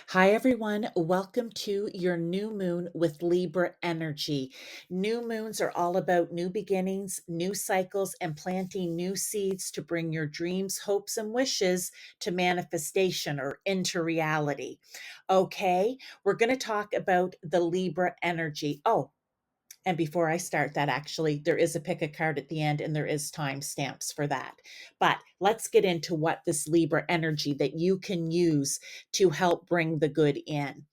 Hi, everyone. Welcome to your new moon with Libra energy. New moons are all about new beginnings, new cycles, and planting new seeds to bring your dreams, hopes, and wishes to manifestation or into reality. Okay, we're going to talk about the Libra energy. Oh, and before I start that, actually, there is a pick a card at the end and there is timestamps for that. But let's get into what this Libra energy that you can use to help bring the good in.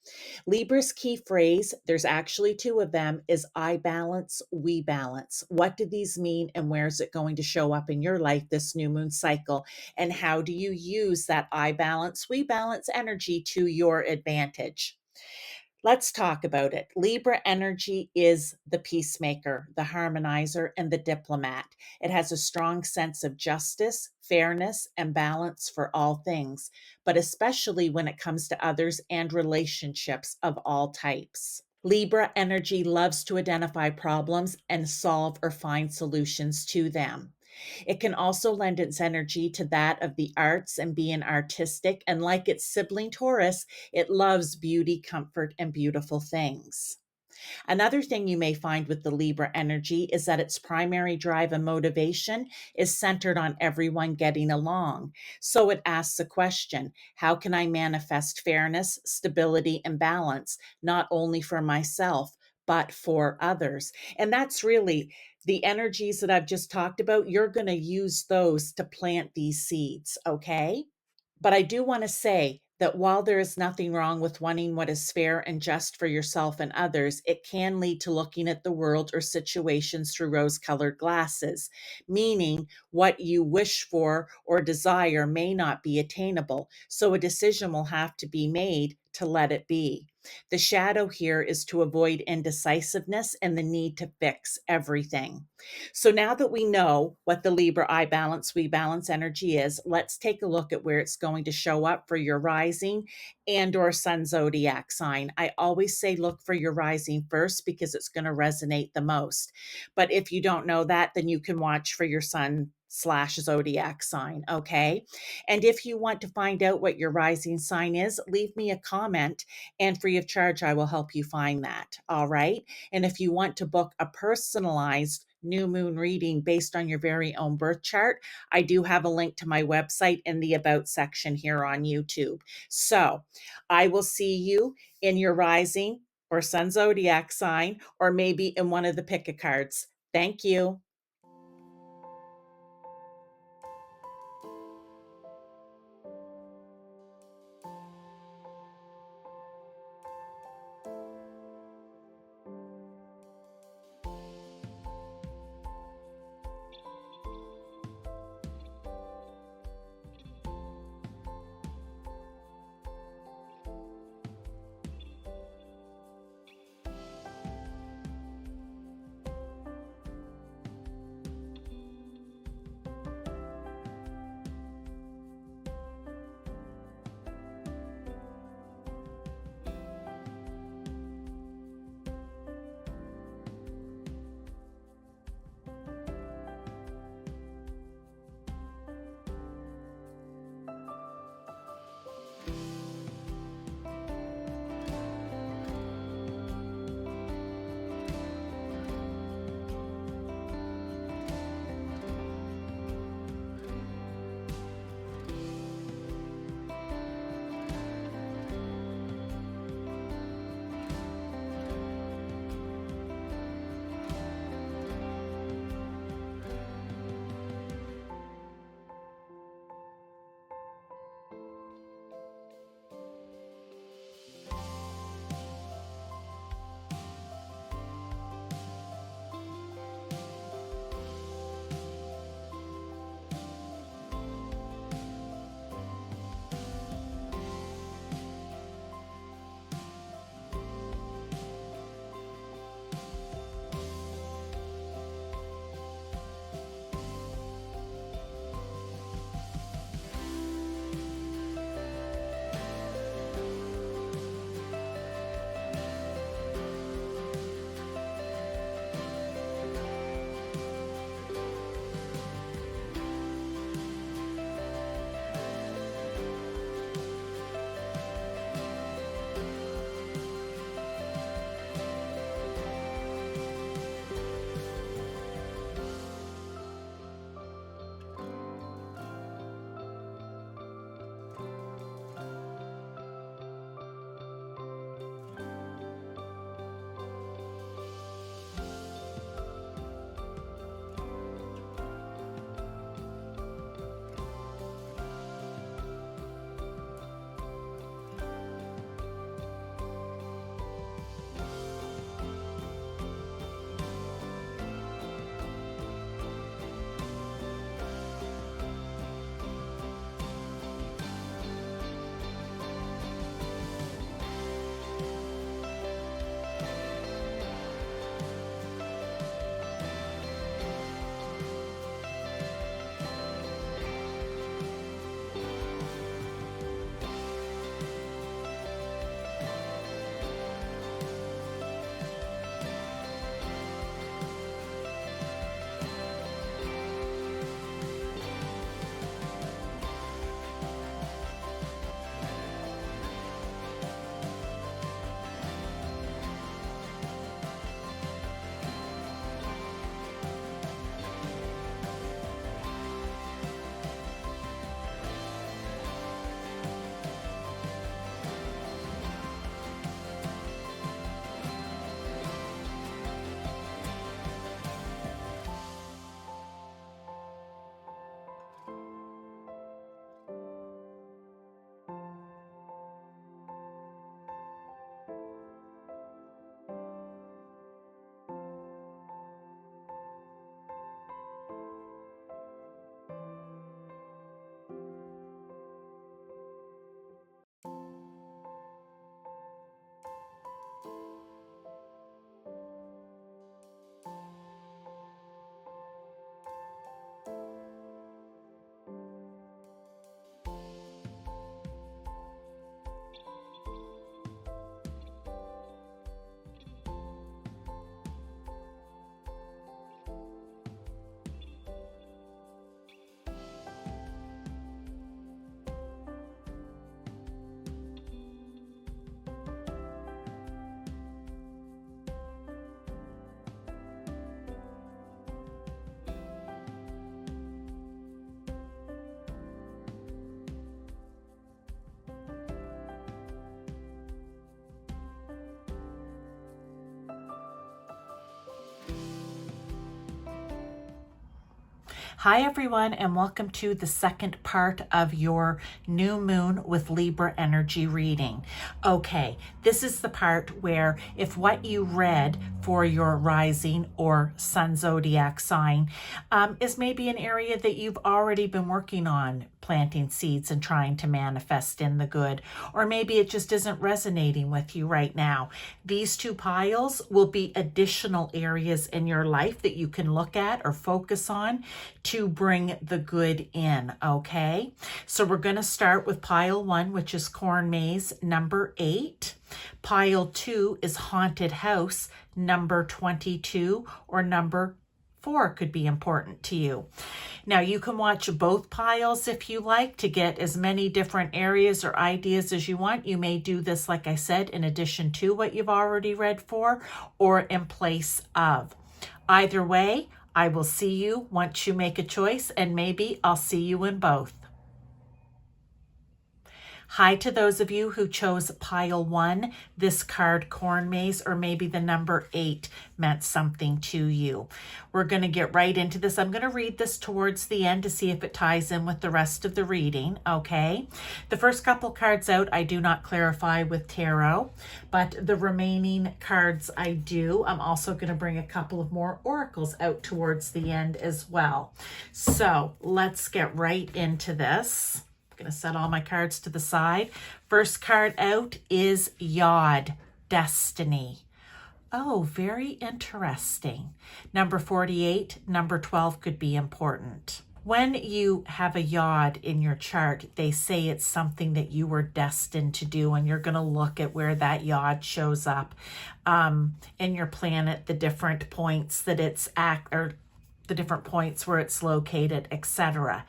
Libra's key phrase, there's actually two of them, is I balance, we balance. What do these mean and where is it going to show up in your life this new moon cycle? And how do you use that I balance, we balance energy to your advantage? Let's talk about it. Libra energy is the peacemaker, the harmonizer, and the diplomat. It has a strong sense of justice, fairness, and balance for all things, but especially when it comes to others and relationships of all types. Libra energy loves to identify problems and solve or find solutions to them. It can also lend its energy to that of the arts and be an artistic, and like its sibling Taurus, it loves beauty, comfort, and beautiful things. Another thing you may find with the Libra energy is that its primary drive and motivation is centered on everyone getting along. So it asks the question, how can I manifest fairness, stability, and balance, not only for myself, but for others? And that's really the energies that I've just talked about. You're going to use those to plant these seeds, okay? But I do want to say that while there is nothing wrong with wanting what is fair and just for yourself and others, it can lead to looking at the world or situations through rose-colored glasses, meaning what you wish for or desire may not be attainable. So a decision will have to be made to let it be. The shadow here is to avoid indecisiveness and the need to fix everything. So now that we know what the Libra I balance, we balance energy is, let's take a look at where it's going to show up for your rising and or sun zodiac sign. I always say look for your rising first because it's going to resonate the most. But if you don't know that, then you can watch for your sun/zodiac sign, okay? And if you want to find out what your rising sign is, leave me a comment and free of charge, I will help you find that, all right? And if you want to book a personalized new moon reading based on your very own birth chart, I do have a link to my website in the About section here on YouTube. So I will see you in your rising or sun zodiac sign, or maybe in one of the pick a cards. Thank you. Hi everyone, and welcome to the second part of your new moon with Libra energy reading. Okay, this is the part where if what you read for your rising or sun zodiac sign is maybe an area that you've already been working on, planting seeds and trying to manifest in the good, or maybe it just isn't resonating with you right now. These two piles will be additional areas in your life that you can look at or focus on to bring the good in, okay? So we're going to start with pile 1, which is corn maze number 8. Pile 2 is haunted house number 22, or number 4 could be important to you. Now you can watch both piles if you like to get as many different areas or ideas as you want. You may do this, like I said, in addition to what you've already read for or in place of. Either way, I will see you once you make a choice, and maybe I'll see you in both. Hi to those of you who chose pile 1, this card corn maze, or maybe the number 8 meant something to you. We're going to get right into this. I'm going to read this towards the end to see if it ties in with the rest of the reading, okay? The first couple cards out I do not clarify with tarot, but the remaining cards I do. I'm also going to bring a couple of more oracles out towards the end as well. So let's get right into this. Going to set all my cards to the side. First card out is Yod, Destiny. Oh, very interesting. Number 48, number 12 could be important. When you have a Yod in your chart, they say it's something that you were destined to do, and you're going to look at where that Yod shows up in your planet, the different points that it's or the different points where it's located, etc.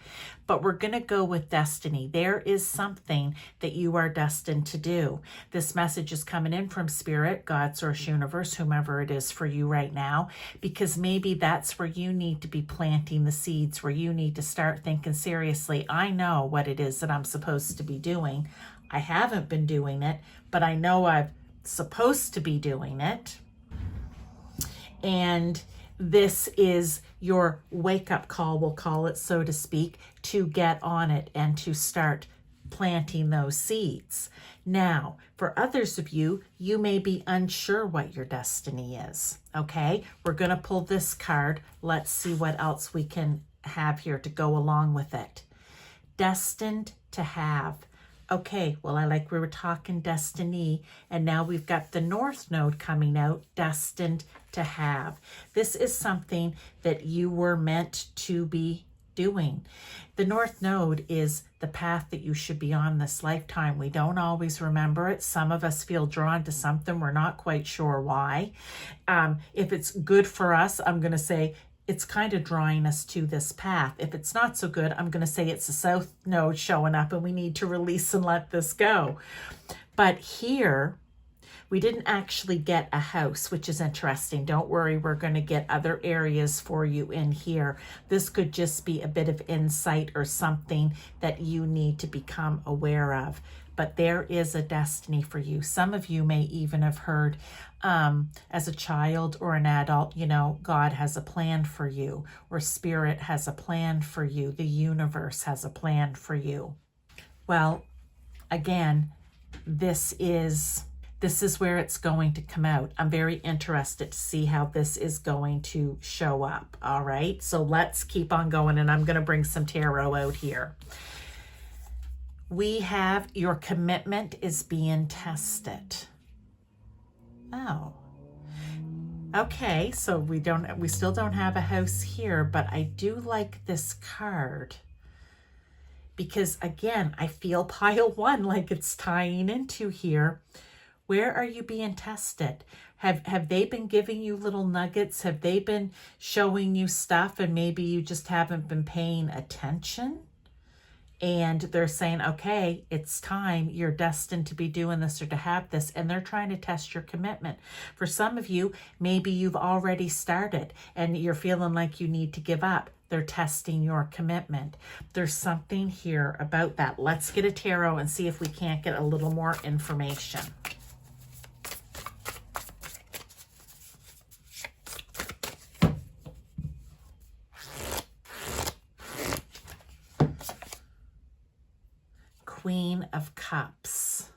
But we're going to go with destiny. There is something that you are destined to do. This message is coming in from Spirit, God, Source, Universe, whomever it is for you right now, because maybe that's where you need to be planting the seeds, where you need to start thinking seriously, I know what it is that I'm supposed to be doing. I haven't been doing it, but I know I'm supposed to be doing it. And this is your wake-up call, we'll call it, so to speak, to get on it and to start planting those seeds. Now, for others of you, you may be unsure what your destiny is, okay? We're going to pull this card. Let's see what else we can have here to go along with it. Destined to have. Okay, well, I like we were talking destiny, and now we've got the North Node coming out, destined to have. This is something that you were meant to be doing. The North Node is the path that you should be on this lifetime. We don't always remember it. Some of us feel drawn to something. We're not quite sure why. If it's good for us, I'm going to say it's kind of drawing us to this path. If it's not so good, I'm going to say it's the South Node showing up and we need to release and let this go. But here, we didn't actually get a house, which is interesting. Don't worry, we're going to get other areas for you in here. This could just be a bit of insight or something that you need to become aware of. But there is a destiny for you. Some of you may even have heard as a child or an adult, you know, God has a plan for you, or Spirit has a plan for you. The universe has a plan for you. Well, again, this is where it's going to come out. I'm very interested to see how this is going to show up. All right, so let's keep on going, and I'm going to bring some tarot out here. We have your commitment is being tested. Oh, okay, so we still don't have a house here, but I do like this card because, again, I feel pile 1 like it's tying into here. Where are you being tested? Have they been giving you little nuggets? Have they been showing you stuff and maybe you just haven't been paying attention? And they're saying, okay, it's time. You're destined to be doing this or to have this. And they're trying to test your commitment. For some of you, maybe you've already started and you're feeling like you need to give up. They're testing your commitment. There's something here about that. Let's get a tarot and see if we can't get a little more information. Queen of Cups.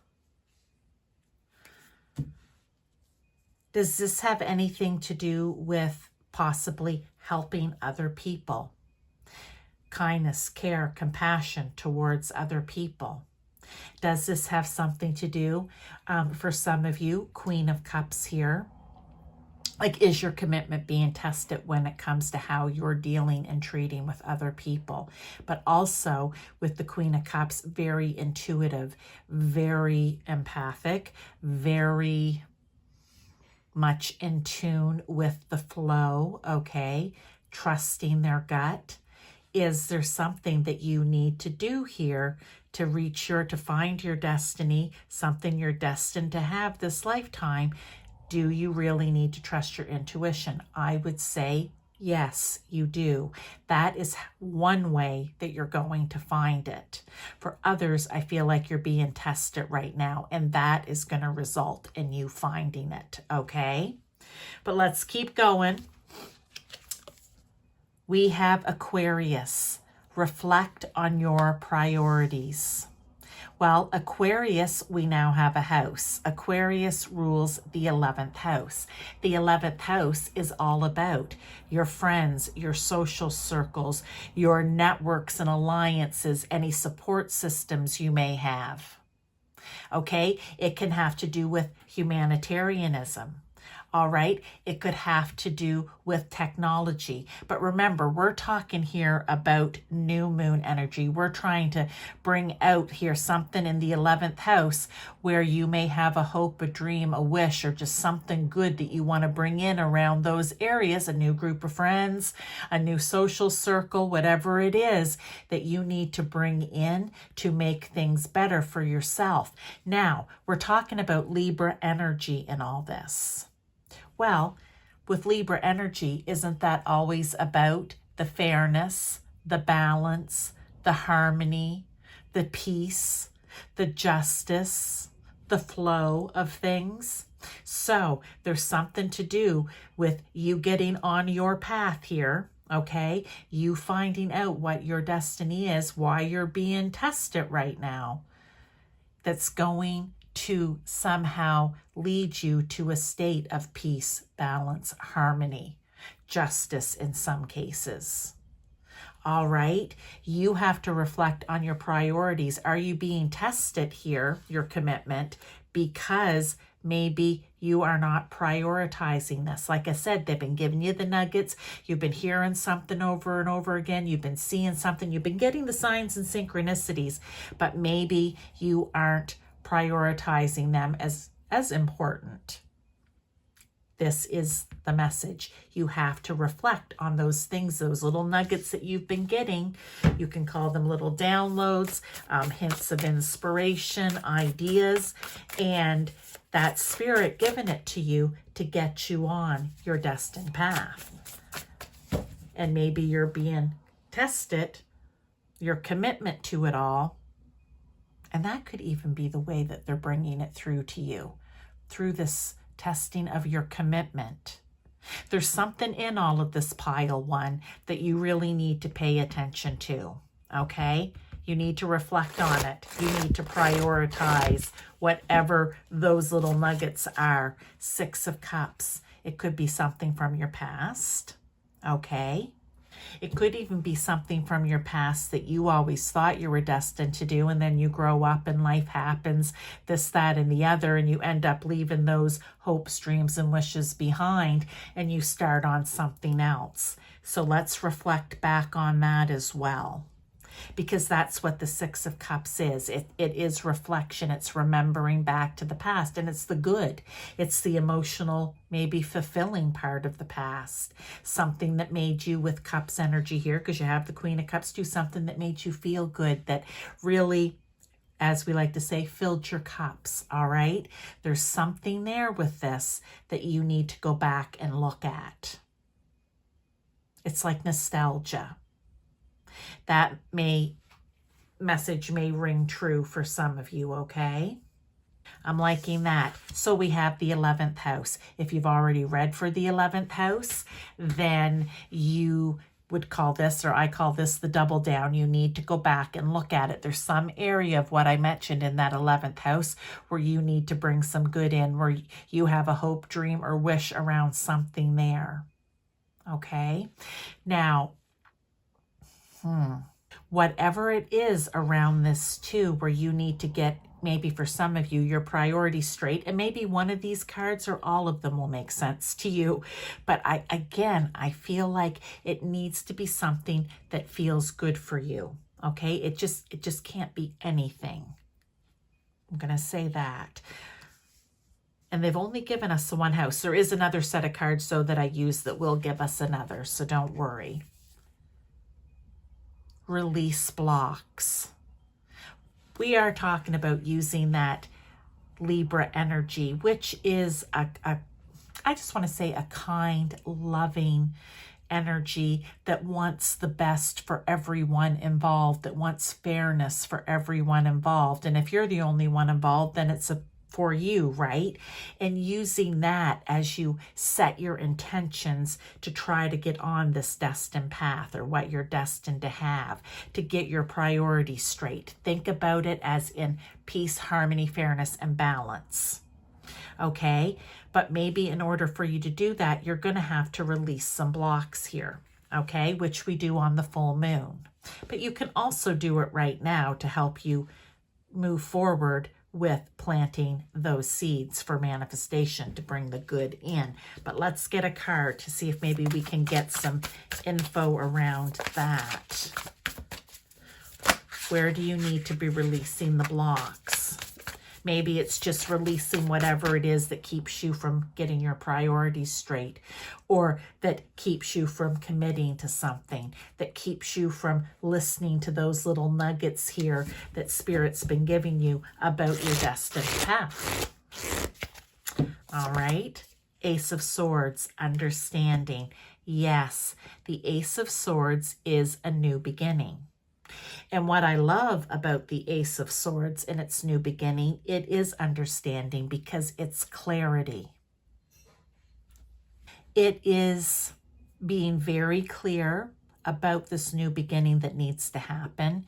Does this have anything to do with possibly helping other people? Kindness, care, compassion towards other people. Does this have something to do, for some of you, Queen of Cups here? Like, is your commitment being tested when it comes to how you're dealing and treating with other people? But also with the Queen of Cups, very intuitive, very empathic, very much in tune with the flow, okay? Trusting their gut. Is there something that you need to do here to to find your destiny, something you're destined to have this lifetime? Do you really need to trust your intuition? I would say yes, you do. That is one way that you're going to find it. For others, I feel like you're being tested right now, and that is going to result in you finding it, okay? But let's keep going. We have Aquarius. Reflect on your priorities. Well, Aquarius, we now have a house. Aquarius rules the 11th house. The 11th house is all about your friends, your social circles, your networks and alliances, any support systems you may have. Okay? It can have to do with humanitarianism. All right, it could have to do with technology. But remember, we're talking here about new moon energy. We're trying to bring out here something in the 11th house where you may have a hope, a dream, a wish, or just something good that you want to bring in around those areas, a new group of friends, a new social circle, whatever it is that you need to bring in to make things better for yourself. Now, we're talking about Libra energy in all this. Well, with Libra energy, isn't that always about the fairness, the balance, the harmony, the peace, the justice, the flow of things? So there's something to do with you getting on your path here, okay? You finding out what your destiny is, why you're being tested right now. That's going to somehow lead you to a state of peace, balance, harmony, justice in some cases. All right, you have to reflect on your priorities. Are you being tested here, your commitment, because maybe you are not prioritizing this? Like I said, they've been giving you the nuggets. You've been hearing something over and over again. You've been seeing something. You've been getting the signs and synchronicities, but maybe you aren't prioritizing them as important. This is the message. You have to reflect on those things, those little nuggets that you've been getting. You can call them little downloads, hints of inspiration, ideas, and that spirit giving it to you to get you on your destined path. And maybe you're being tested, your commitment to it all. And that could even be the way that they're bringing it through to you, through this testing of your commitment. There's something in all of this pile one that you really need to pay attention to, okay? You need to reflect on it. You need to prioritize whatever those little nuggets are. 6 of Cups. It could be something from your past, okay? It could even be something from your past that you always thought you were destined to do, and then you grow up and life happens, this, that, and the other, and you end up leaving those hopes, dreams, and wishes behind, and you start on something else. So let's reflect back on that as well, because that's what the 6 of Cups is. It is reflection. It's remembering back to the past, and it's the good. It's the emotional, maybe fulfilling part of the past. Something that made you, with Cups energy here, because you have the Queen of Cups, do something that made you feel good, that really, as we like to say, filled your cups, all right? There's something there with this that you need to go back and look at. It's like nostalgia. That message may ring true for some of you, okay? I'm liking that. So we have the 11th house. If you've already read for the 11th house, then you would call this, or I call this the double down. You need to go back and look at it. There's some area of what I mentioned in that 11th house where you need to bring some good in, where you have a hope, dream, or wish around something there. Okay? Now, whatever it is around this too, where you need to get, maybe for some of you, your priorities straight, and maybe one of these cards or all of them will make sense to you. But I feel like it needs to be something that feels good for you. Okay? It just can't be anything. I'm going to say that. And they've only given us the one house. There is another set of cards, though, that I use that will give us another, so don't worry. Release blocks. We are talking about using that Libra energy, which is I just want to say a kind, loving energy that wants the best for everyone involved, that wants fairness for everyone involved. And if you're the only one involved, then it's for you, right? And using that as you set your intentions to try to get on this destined path, or what you're destined to have, to get your priorities straight. Think about it as in peace, harmony, fairness, and balance. Okay? But maybe in order for you to do that, you're going to have to release some blocks here, okay? Which we do on the full moon. But you can also do it right now to help you move forward with planting those seeds for manifestation, to bring the good in. But let's get a card to see if maybe we can get some info around that. Where do you need to be releasing the blocks? Maybe it's just releasing whatever it is that keeps you from getting your priorities straight, or that keeps you from committing to something, that keeps you from listening to those little nuggets here that Spirit's been giving you about your destined path. All right. Ace of Swords, understanding. Yes, the Ace of Swords is a new beginning. And what I love about the Ace of Swords and its new beginning, it is understanding, because it's clarity. It is being very clear about this new beginning that needs to happen.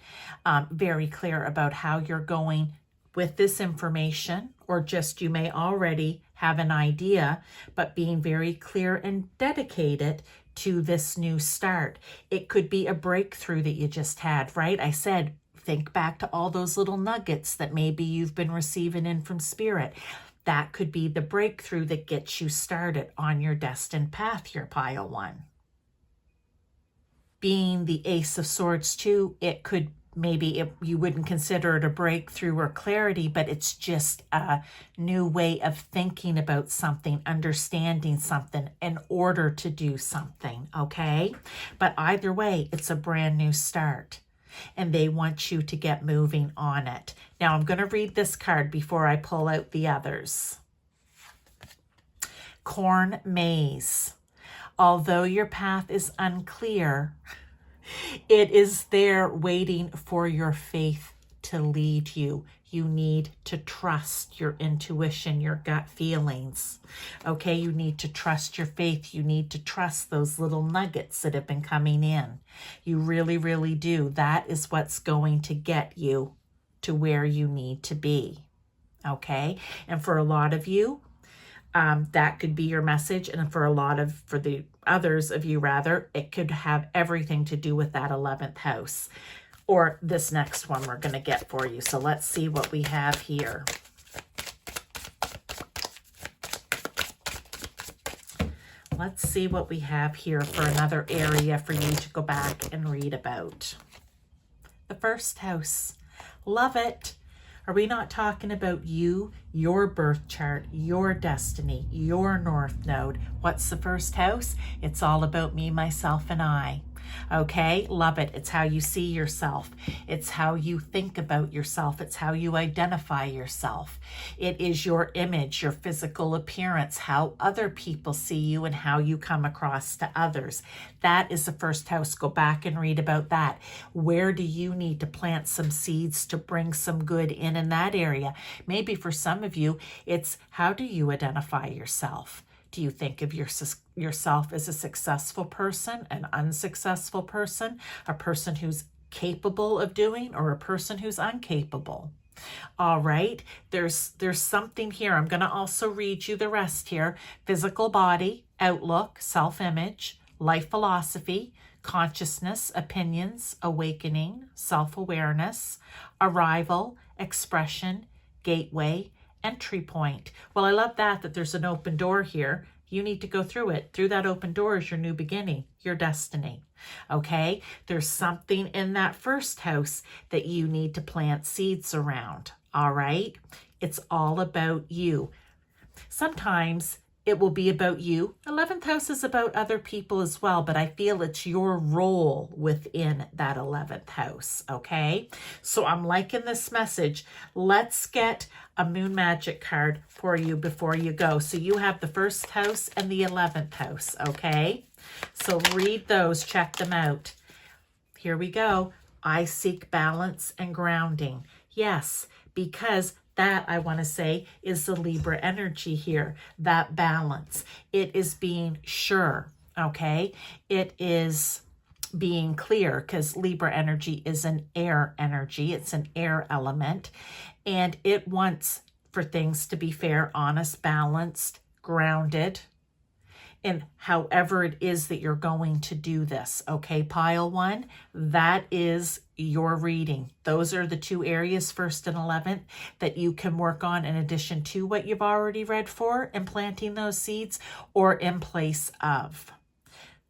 Very clear about how you're going with this information, or just you may already have an idea, but being very clear and dedicated to this new start. It could be a breakthrough that you just had, right? I said, think back to all those little nuggets that maybe you've been receiving in from Spirit. That could be the breakthrough that gets you started on your destined path, your pile one. Being the Ace of Swords too, it could maybe you wouldn't consider it a breakthrough or clarity, but it's just a new way of thinking about something, understanding something in order to do something, okay? But either way, it's a brand new start, and they want you to get moving on it. Now, I'm going to read this card before I pull out the others. Corn maze. Although your path is unclear, it is there waiting for your faith to lead you. You need to trust your intuition, your gut feelings. Okay, you need to trust your faith. You need to trust those little nuggets that have been coming in. You really, really do. That is what's going to get you to where you need to be. Okay, and for a lot of you, that could be your message. And for the others of you rather, it could have everything to do with that 11th house, or this next one we're going to get for you. So let's see what we have here. Let's see what we have here for another area for you to go back and read about. The first house. Love it. Are we not talking about you, your birth chart, your destiny, your north node? What's the first house? It's all about me, myself, and I. Okay, love it. It's how you see yourself. It's how you think about yourself. It's how you identify yourself. It is your image, your physical appearance, how other people see you, and how you come across to others. That is the first house. Go back and read about that. Where do you need to plant some seeds to bring some good in that area? Maybe for some of you, it's how do you identify yourself? Do you think of yourself as a successful person, an unsuccessful person, a person who's capable of doing, or a person who's incapable? All right, there's something here. I'm going to also read you the rest here. Physical body, outlook, self-image, life philosophy, consciousness, opinions, awakening, self-awareness, arrival, expression, gateway, entry point. Well, I love that there's an open door here. You need to go through it. Through that open door is your new beginning, your destiny. Okay, there's something in that first house that you need to plant seeds around. All right, it's all about you. Sometimes it will be about you. 11th house is about other people as well, but I feel it's your role within that 11th house, okay? So I'm liking this message. Let's get a moon magic card for you before you go. So you have the first house and the 11th house, okay? So read those, check them out. Here we go. I seek balance and grounding. Yes, because that, I want to say, is the Libra energy here, that balance. It is being sure, okay? It is being clear, because Libra energy is an air energy. It's an air element, and it wants for things to be fair, honest, balanced, grounded, and however it is that you're going to do this, okay? Pile 1, that is your reading. Those are the two areas, 1st and 11th, that you can work on in addition to what you've already read for and planting those seeds, or in place of.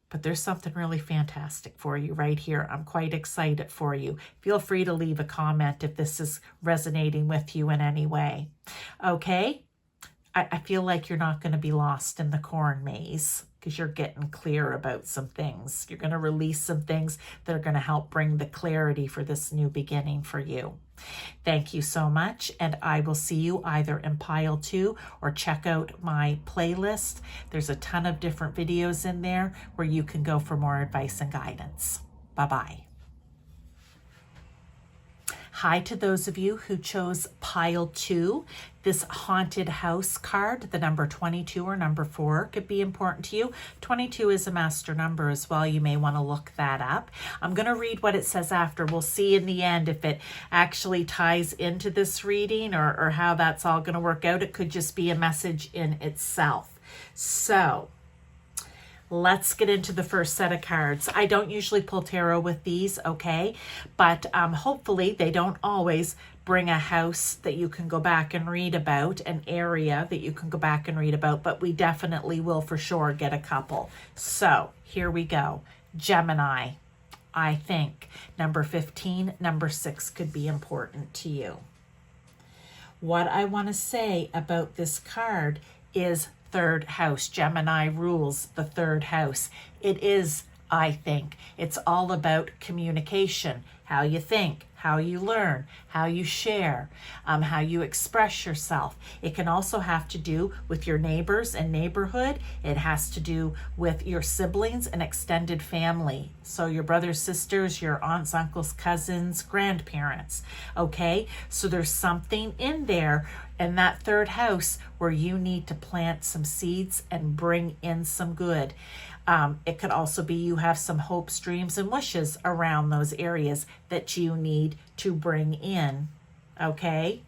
But there's something really fantastic for you right here. I'm quite excited for you. Feel free to leave a comment if this is resonating with you in any way. Okay? I feel like you're not going to be lost in the corn maze, because you're getting clear about some things. You're going to release some things that are going to help bring the clarity for this new beginning for you. Thank you so much, and I will see you either in pile 2 or check out my playlist. There's a ton of different videos in there where you can go for more advice and guidance. Bye-bye. Hi to those of you who chose pile 2. This haunted house card, the number 22 or number 4 could be important to you. 22 is a master number as well. You may want to look that up. I'm going to read what it says after. We'll see in the end if it actually ties into this reading or how that's all going to work out. It could just be a message in itself. So let's get into the first set of cards. I don't usually pull tarot with these, okay? But hopefully they don't always bring a house that you can go back and read about, an area that you can go back and read about, but we definitely will for sure get a couple. So here we go. Gemini, I think number 15, number 6 could be important to you. What I want to say about this card is 3rd house. Gemini rules the 3rd house. It is, I think, it's all about communication, how you think, how you learn, how you share, how you express yourself. It can also have to do with your neighbors and neighborhood. It has to do with your siblings and extended family. So your brothers, sisters, your aunts, uncles, cousins, grandparents. Okay, so there's something in there in that 3rd house where you need to plant some seeds and bring in some good. It could also be you have some hopes, dreams, and wishes around those areas that you need to bring in, okay?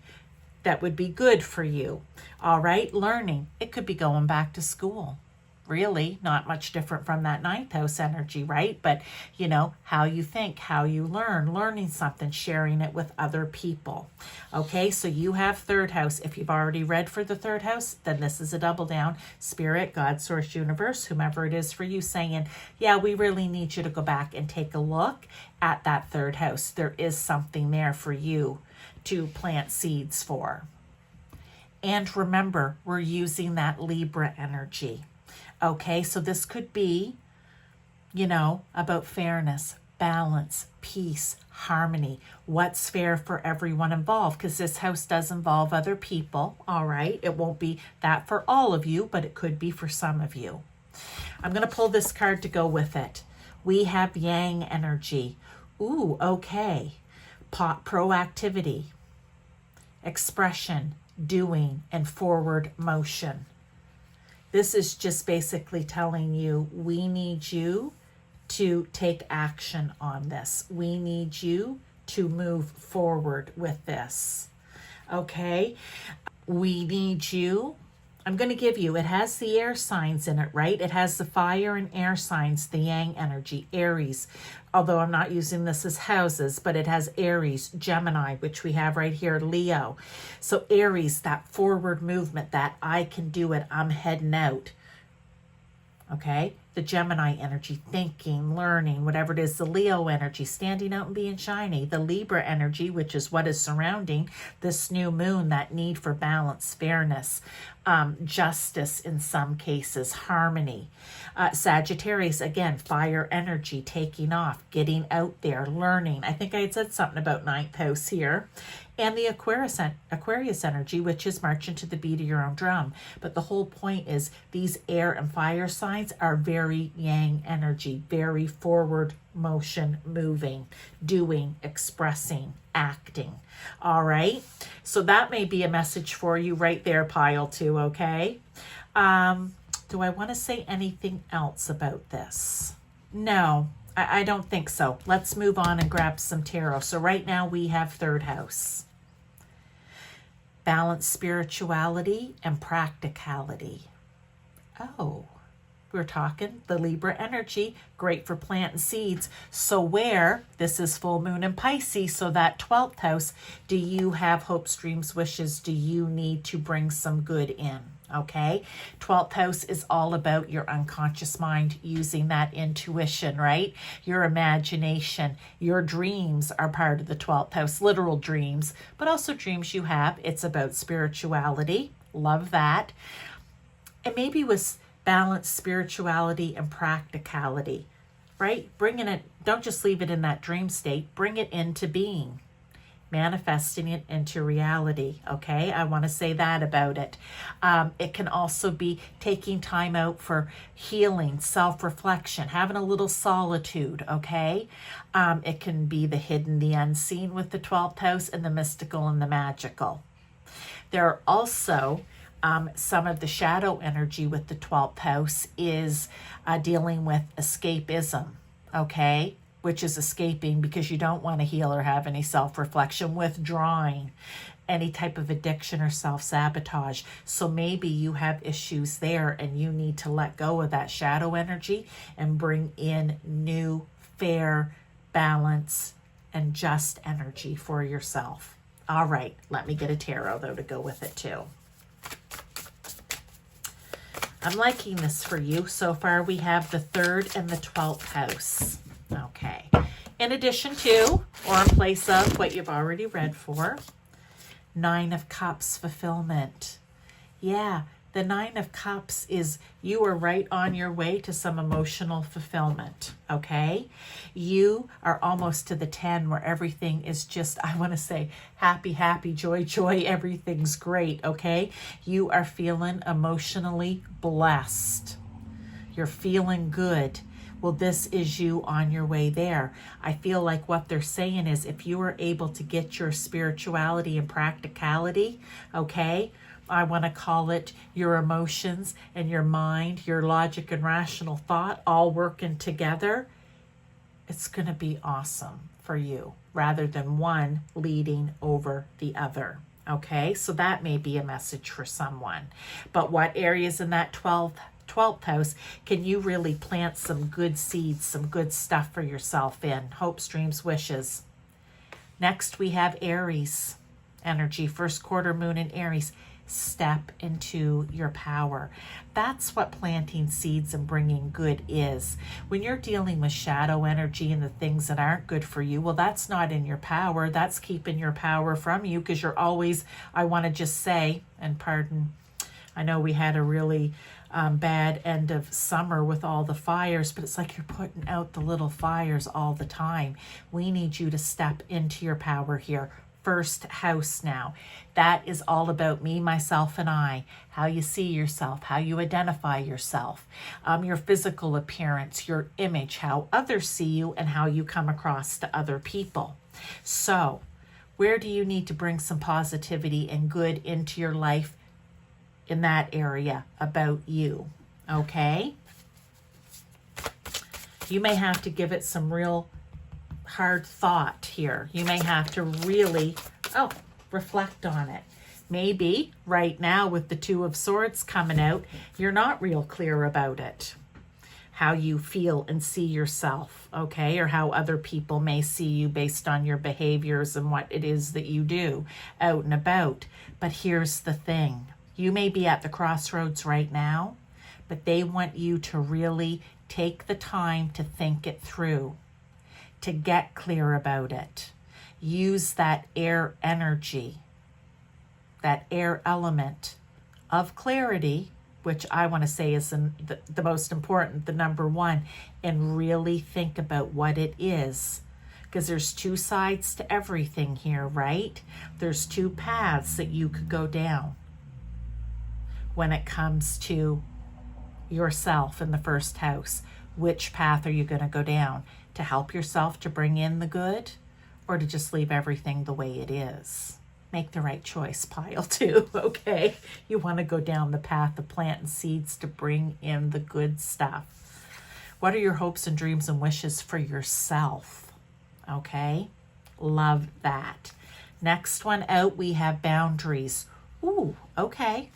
That would be good for you. All right, learning. It could be going back to school. Really, not much different from that 9th house energy, right? But, you know, how you think, how you learn, learning something, sharing it with other people. Okay, so you have 3rd house. If you've already read for the 3rd house, then this is a double down. Spirit, God, Source, Universe, whomever it is for you, saying, yeah, we really need you to go back and take a look at that 3rd house. There is something there for you to plant seeds for. And remember, we're using that Libra energy. Okay, so this could be, you know, about fairness, balance, peace, harmony, what's fair for everyone involved, because this house does involve other people, all right? It won't be that for all of you, but it could be for some of you. I'm going to pull this card to go with it. We have Yang energy. Ooh, okay. Proactivity, expression, doing, and forward motion. This is just basically telling you, we need you to take action on this. We need you to move forward with this. Okay? We need you. I'm going to give you, it has the air signs in it, right? It has the fire and air signs, the yang energy, Aries. Although I'm not using this as houses, but it has Aries, Gemini, which we have right here, Leo. So Aries, that forward movement, that I can do it, I'm heading out. Okay? The Gemini energy, thinking, learning, whatever it is. The Leo energy, standing out and being shiny. The Libra energy, which is what is surrounding this new moon, that need for balance, fairness, justice in some cases, harmony. Sagittarius, again, fire energy, taking off, getting out there, learning. I think I had said something about ninth house here. And the Aquarius energy, which is marching to the beat of your own drum. But the whole point is these air and fire signs are very yang energy, very forward motion, moving, doing, expressing, acting. All right. So that may be a message for you right there, pile 2. Okay. Do I want to say anything else about this? No, I don't think so. Let's move on and grab some tarot. So right now we have third house. Balance, spirituality, and practicality. Oh, we're talking the Libra energy, great for planting seeds. So where, this is full moon in Pisces, so that 12th house, do you have hopes, dreams, wishes? Do you need to bring some good in? Okay, 12th house is all about your unconscious mind, using that intuition, right? Your imagination, your dreams are part of the 12th house, literal dreams, but also dreams you have. It's about spirituality. Love that. And maybe with balance, spirituality, and practicality, right? Bringing it, don't just leave it in that dream state, bring it into being. Manifesting it into reality. Okay, I want to say that about it. It can also be taking time out for healing, self-reflection, having a little solitude. Okay, it can be the hidden, the unseen with the 12th house, and the mystical and the magical. There are also some of the shadow energy with the 12th house is dealing with escapism. Okay, which is escaping because you don't want to heal or have any self-reflection, withdrawing, any type of addiction or self-sabotage. So maybe you have issues there and you need to let go of that shadow energy and bring in new, fair, balance, and just energy for yourself. All right, let me get a tarot though to go with it too. I'm liking this for you. So far we have the 3rd and the 12th house. Okay, in addition to, or in place of, what you've already read for, 9 of Cups, fulfillment. Yeah, the 9 of Cups is you are right on your way to some emotional fulfillment, okay? You are almost to the 10 where everything is just, I want to say, happy, happy, joy, joy, everything's great, okay? You are feeling emotionally blessed. You're feeling good. Well, this is you on your way there. I feel like what they're saying is if you are able to get your spirituality and practicality, okay, I want to call it your emotions and your mind, your logic and rational thought all working together, it's going to be awesome for you rather than one leading over the other. Okay, so that may be a message for someone. But what areas in that 12th house can you really plant some good seeds, some good stuff for yourself in? Hopes, dreams, wishes. Next, we have Aries energy, first quarter moon in Aries. Step into your power. That's what planting seeds and bringing good is. When you're dealing with shadow energy and the things that aren't good for you, well, that's not in your power. That's keeping your power from you because you're always, I want to just say, and pardon, I know we had a really bad end of summer with all the fires, but it's like you're putting out the little fires all the time. We need you to step into your power here. First house now. That is all about me, myself, and I. How you see yourself, how you identify yourself, your physical appearance, your image, how others see you, and how you come across to other people. So, where do you need to bring some positivity and good into your life? in that area about you, okay? You may have to give it some real hard thought here. You may have to really, reflect on it. Maybe right now with the Two of Swords coming out, you're not real clear about it. How you feel and see yourself, okay? Or how other people may see you based on your behaviors and what it is that you do out and about. But here's the thing. You may be at the crossroads right now, but they want you to really take the time to think it through, to get clear about it. Use that air energy, that air element of clarity, which I want to say is the most important, the number one, and really think about what it is. Because there's two sides to everything here, right? There's two paths that you could go down when it comes to yourself in the first house. Which path are you going to go down? To help yourself to bring in the good, or to just leave everything the way it is? Make the right choice, pile two, okay? You want to go down the path of planting seeds to bring in the good stuff. What are your hopes and dreams and wishes for yourself? Okay? Love that. Next one out, we have boundaries. Ooh, okay.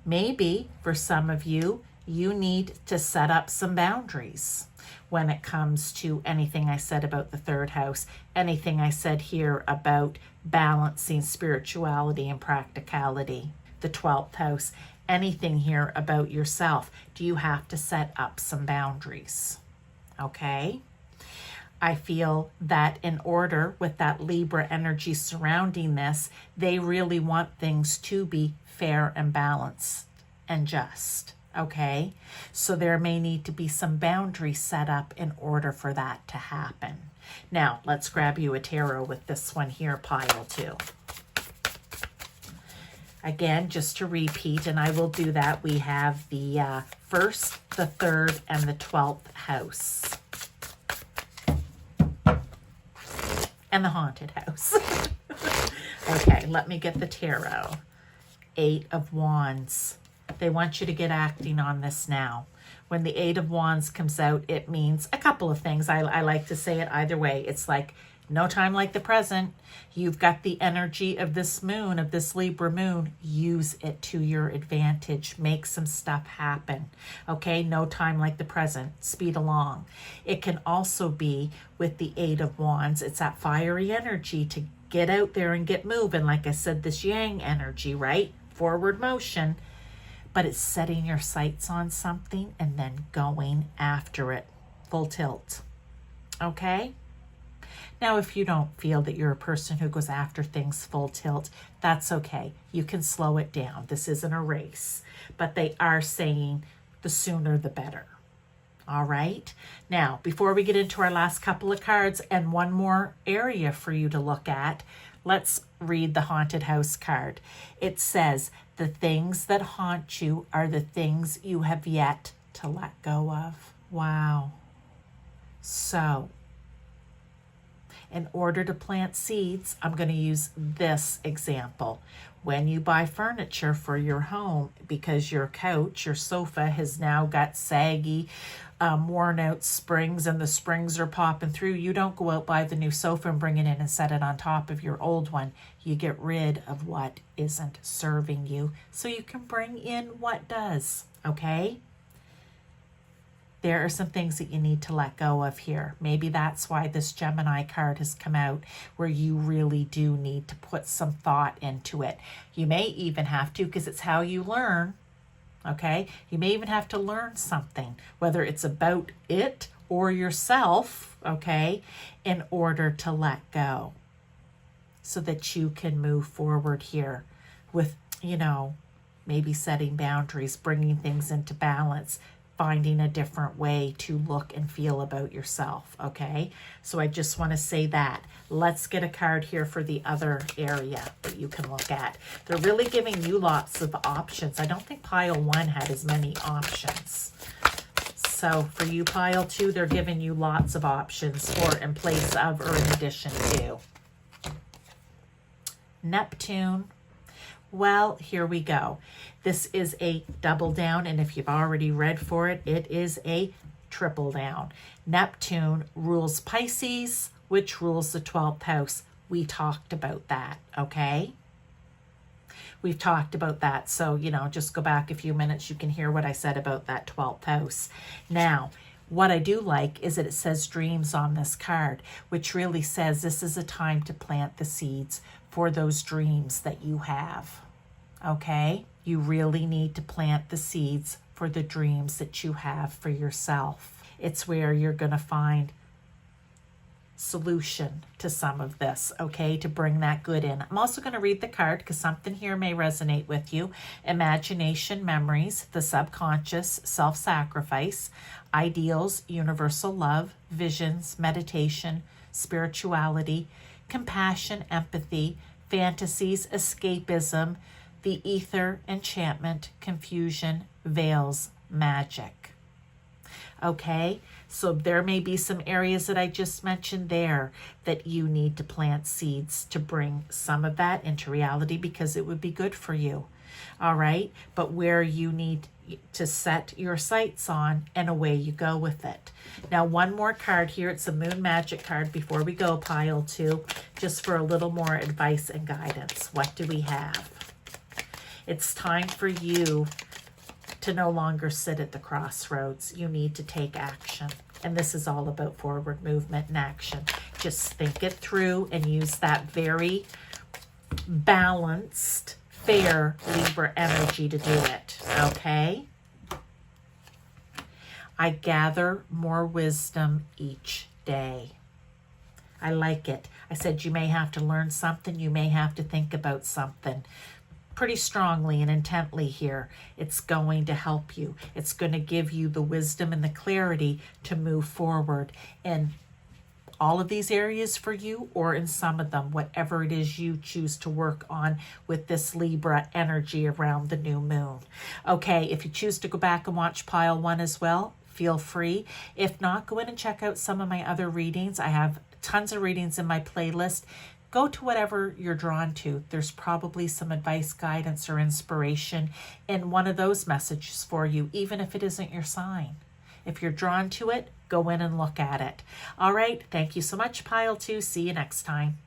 Maybe for some of you, you need to set up some boundaries when it comes to anything I said about the third house, anything I said here about balancing spirituality and practicality, the 12th house, anything here about yourself. Do you have to set up some boundaries? Okay. I feel that in order with that Libra energy surrounding this, they really want things to be fair and balanced and just. Okay, so there may need to be some boundaries set up in order for that to happen. Now, let's grab you a tarot with this one here, pile two. Again, just to repeat, and I will do that, we have the first, the third, and the 12th house. And the haunted house. Okay, let me get the tarot. 8 of Wands. They want you to get acting on this now. When the 8 of Wands comes out, it means a couple of things. I like to say it either way. It's like no time like the present. You've got the energy of this moon, of this Libra moon. Use it to your advantage. Make some stuff happen. Okay, no time like the present. Speed along. It can also be with the 8 of Wands. It's that fiery energy to get out there and get moving. Like I said, this yang energy, right? Forward motion. But it's setting your sights on something and then going after it. Full tilt. Okay? Now, if you don't feel that you're a person who goes after things full tilt, that's okay. You can slow it down. This isn't a race. But they are saying the sooner the better. All right? Now, before we get into our last couple of cards and one more area for you to look at, let's read the haunted house card. It says, the things that haunt you are the things you have yet to let go of. Wow. So, in order to plant seeds, I'm going to use this example. When you buy furniture for your home, because your couch, your sofa has now got saggy, worn out springs, and the springs are popping through, you don't go out, buy the new sofa and bring it in and set it on top of your old one. You get rid of what isn't serving you so you can bring in what does, okay? There are some things that you need to let go of here. Maybe that's why this Gemini card has come out, where you really do need to put some thought into it. You may even have to, because it's how you learn, okay? You may even have to learn something, whether it's about it or yourself, okay, in order to let go so that you can move forward here with, you know, maybe setting boundaries, bringing things into balance, finding a different way to look and feel about yourself, okay? So I just want to say that. Let's get a card here for the other area that you can look at. They're really giving you lots of options. I don't think pile 1 had as many options. So for you, pile 2, they're giving you lots of options for in place of or in addition to. Neptune. Well, here we go. This is a double down, and if you've already read for it, it is a triple down. Neptune rules Pisces, which rules the 12th house. We talked about that, okay? We've talked about that. So, just go back a few minutes. You can hear what I said about that 12th house. Now, what I do like is that it says dreams on this card, which really says this is a time to plant the seeds for those dreams that you have. Okay? You really need to plant the seeds for the dreams that you have for yourself. It's where you're going to find solution to some of this, okay, to bring that good in. I'm also going to read the card because something here may resonate with you. Imagination, memories, the subconscious, self-sacrifice, ideals, universal love, visions, meditation, spirituality, compassion, empathy, fantasies, escapism, the ether, enchantment, confusion, veils, magic. Okay, so there may be some areas that I just mentioned there that you need to plant seeds to bring some of that into reality because it would be good for you. All right, but where you need to set your sights on, and away you go with it. Now, one more card here. It's a moon magic card before we go, pile 2, just for a little more advice and guidance. What do we have? It's time for you to no longer sit at the crossroads. You need to take action. And this is all about forward movement and action. Just think it through and use that very balanced, fair Libra energy to do it. Okay? I gather more wisdom each day. I like it. I said you may have to learn something. You may have to think about something pretty strongly and intently here. It's going to help you. It's going to give you the wisdom and the clarity to move forward in all of these areas for you, or in some of them, whatever it is you choose to work on with this Libra energy around the new moon. Okay, if you choose to go back and watch pile 1 as well, feel free. If not, go in and check out some of my other readings. I have tons of readings in my playlist. Go to whatever you're drawn to. There's probably some advice, guidance, or inspiration in one of those messages for you, even if it isn't your sign. If you're drawn to it, go in and look at it. All right. Thank you so much, Pile 2. See you next time.